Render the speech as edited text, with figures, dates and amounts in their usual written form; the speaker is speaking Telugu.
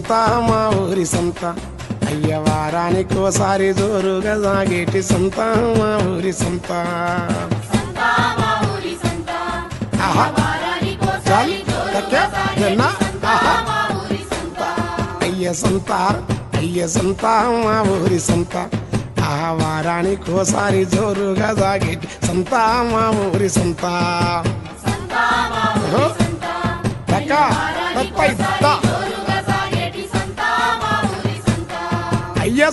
సంత మా ఊరి సంత అయ్య వారానికోసారి జోరుగా సాగేటి సంత మా ఊరి సంత ఆహా చల్ తక్కే జన్నా ఆహా అయ్య సంత మా ఊరి సంత ఆ వారానికోసారి జోరుగా సాగేటి సంత మా ఊరి సంత తక్క తప్పై అయ్య